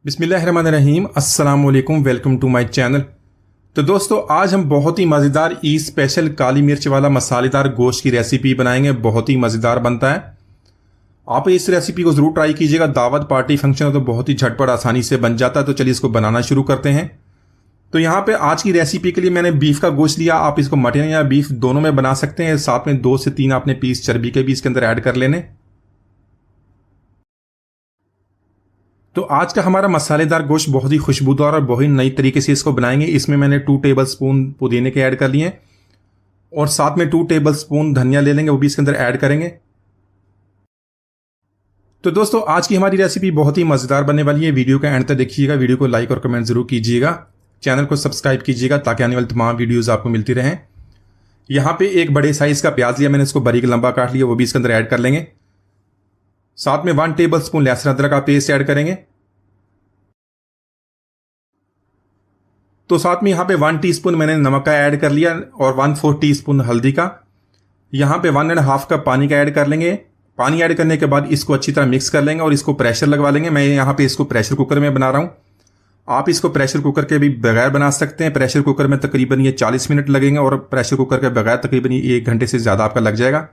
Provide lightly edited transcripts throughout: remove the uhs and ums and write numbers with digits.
बिस्मिल्लाहिर्रहमानिर्रहीम, अस्सलाम वालेकुम, वेलकम टू माय चैनल। तो दोस्तों, आज हम बहुत ही मज़ेदार ईद स्पेशल काली मिर्च वाला मसालेदार गोश्त की रेसिपी बनाएंगे। बहुत ही मज़ेदार बनता है। आप इस रेसिपी को ज़रूर ट्राई कीजिएगा। दावत पार्टी फंक्शन हो तो बहुत ही झटपट आसानी से बन जाता है। तो चलिए इसको बनाना शुरू करते हैं। तो यहाँ पे आज की रेसिपी के लिए मैंने बीफ का गोश्त लिया। आप इसको मटन या बीफ दोनों में बना सकते हैं। साथ में 2 से 3 आपने पीस चर्बी के भी इसके अंदर ऐड कर लेने। तो आज का हमारा मसालेदार गोश्त बहुत ही खुशबूदार और बहुत ही नई तरीके से इसको बनाएंगे। इसमें मैंने 2 टेबल स्पून पुदीने के ऐड कर लिए और साथ में 2 टेबल स्पून धनिया ले लेंगे, वो भी इसके अंदर ऐड करेंगे। तो दोस्तों, आज की हमारी रेसिपी बहुत ही मज़ेदार बनने वाली है। वीडियो का एंड तक देखिएगा। वीडियो को लाइक और कमेंट जरूर कीजिएगा। चैनल को सब्सक्राइब कीजिएगा ताकि आने वाली तमाम वीडियोज़ आपको मिलती रहें। यहाँ पे एक बड़े साइज़ का प्याज लिया मैंने, इसको बारीक लंबा काट लिया, वो भी इसके अंदर ऐड कर लेंगे। साथ में 1 टेबल स्पून लहसुन अदरक का पेस्ट ऐड करेंगे। तो साथ में यहाँ पे 1 टीस्पून मैंने नमक का ऐड कर लिया और 1/4 टीस्पून हल्दी का। यहाँ पे 1.5 कप पानी का ऐड कर लेंगे। पानी ऐड करने के बाद इसको अच्छी तरह मिक्स कर लेंगे और इसको प्रेशर लगवा लेंगे। मैं यहाँ पे इसको प्रेशर कुकर में बना रहा हूँ। आप इसको प्रेशर कुकर के भी बगैर बना सकते हैं। प्रेशर कुकर में तकरीबन ये 40 मिनट लगेंगे और प्रेशर कुकर के बगैर तकरीबन 1 घंटे से ज़्यादा आपका लग जाएगा।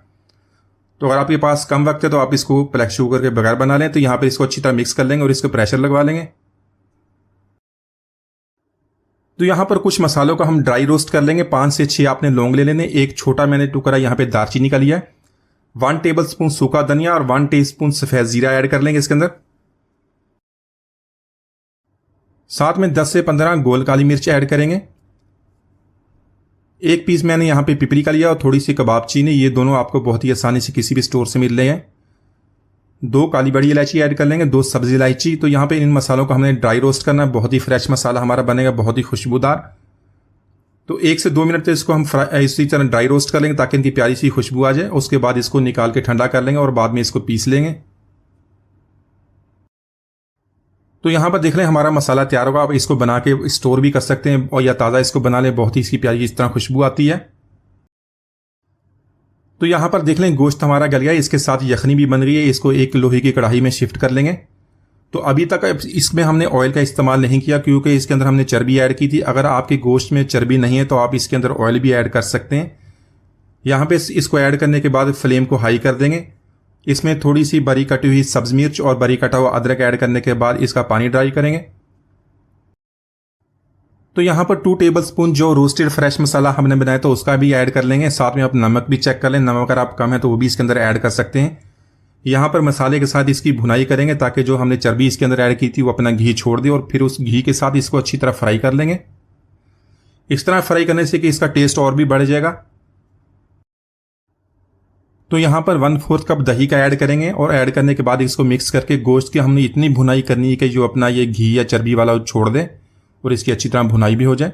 तो अगर आपके पास कम वक्त है तो आप इसको प्रेशर कुकर के बगैर बना लें। तो यहाँ पे इसको अच्छी तरह मिक्स कर लेंगे और इसको प्रेशर लगवा लेंगे। तो यहाँ पर कुछ मसालों का हम ड्राई रोस्ट कर लेंगे। 5 से 6 आपने लौंग ले लेने। एक छोटा मैंने टुकड़ा यहाँ पे दालचीनी का लिया है। 1 टेबल स्पून सूखा धनिया और 1 टीस्पून सफ़ेद जीरा ऐड कर लेंगे इसके अंदर। साथ में 10 से 15 गोल काली मिर्च ऐड करेंगे। 1 पीस मैंने यहाँ पे पिपरी का लिया और थोड़ी सी कबाब चीनी। ये दोनों आपको बहुत ही आसानी से किसी भी स्टोर से मिल रहे हैं। 2 काली बड़ी इलायची ऐड कर लेंगे, 2 सब्जी इलायची। तो यहाँ पे इन मसालों को हमने ड्राई रोस्ट करना है। बहुत ही फ्रेश मसाला हमारा बनेगा, बहुत ही खुशबूदार। तो 1 से 2 मिनट तक इसको हम इसी तरह ड्राई रोस्ट कर लेंगे ताकि इनकी प्यारी सी खुशबू आ जाए। उसके बाद इसको निकाल के ठंडा कर लेंगे और बाद में इसको पीस लेंगे। तो यहाँ पर देख लें हमारा मसाला तैयार होगा। आप इसको बना के स्टोर भी कर सकते हैं और या ताज़ा इसको बना लें। बहुत ही इसकी प्यारी इस तरह खुशबू आती है। तो यहाँ पर देख लें गोश्त हमारा गल गया। इसके साथ यखनी भी बन गई है। इसको एक लोहे की कढ़ाई में शिफ्ट कर लेंगे। तो अभी तक इसमें हमने ऑयल का इस्तेमाल नहीं किया क्योंकि इसके अंदर हमने चर्बी ऐड की थी। अगर आपके गोश्त में चर्बी नहीं है तो आप इसके अंदर ऑयल भी ऐड कर सकते हैं। यहाँ पे इसको ऐड करने के बाद फ्लेम को हाई कर देंगे। इसमें थोड़ी सी बारीक कटी हुई सब्ज़ मिर्च और बारीक कटा हुआ अदरक ऐड करने के बाद इसका पानी ड्राई करेंगे। तो यहाँ पर 2 टेबल स्पून जो रोस्टेड फ्रेश मसाला हमने बनाया तो उसका भी ऐड कर लेंगे। साथ में आप नमक भी चेक कर लें। नमक अगर आप कम है तो वो भी इसके अंदर ऐड कर सकते हैं। यहाँ पर मसाले के साथ इसकी भुनाई करेंगे ताकि जो हमने चर्बी इसके अंदर ऐड की थी वो अपना घी छोड़ दे और फिर उस घी के साथ इसको अच्छी तरह फ्राई कर लेंगे। इस तरह फ्राई करने से कि इसका टेस्ट और भी बढ़ जाएगा। तो यहाँ पर 1/4 कप दही का ऐड करेंगे और ऐड करने के बाद इसको मिक्स करके गोश्त की हमने इतनी भुनाई करनी है कि जो अपना ये घी या चर्बी वाला छोड़ दे और इसकी अच्छी तरह भुनाई भी हो जाए।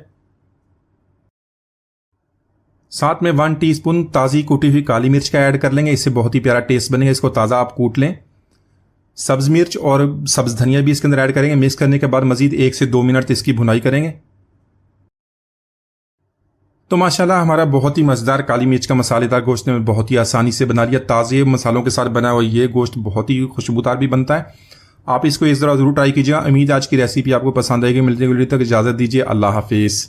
साथ में 1 टीस्पून ताज़ी कूटी हुई काली मिर्च का ऐड कर लेंगे। इससे बहुत ही प्यारा टेस्ट बनेगा। इसको ताज़ा आप कूट लें। सब्ज़ मिर्च और सब्ज़ धनिया भी इसके अंदर ऐड करेंगे। मिक्स करने के बाद मज़ीद 1 से 2 मिनट इसकी भुनाई करेंगे। तो माशाल्लाह हमारा बहुत ही मज़ेदार काली मिर्च का मसालेदार गोश्त ने बहुत ही आसानी से बना लिया। ताज़े मसालों के साथ बना हुआ ये गोश्त बहुत ही खुशबूदार भी बनता है। आप इसको इस तरह ज़रूर ट्राई कीजिएगा। उम्मीद आज की रेसिपी आपको पसंद आएगी। मिलते हैं वीडियो तक, इजाज़त दीजिए। अल्लाह हाफिज़।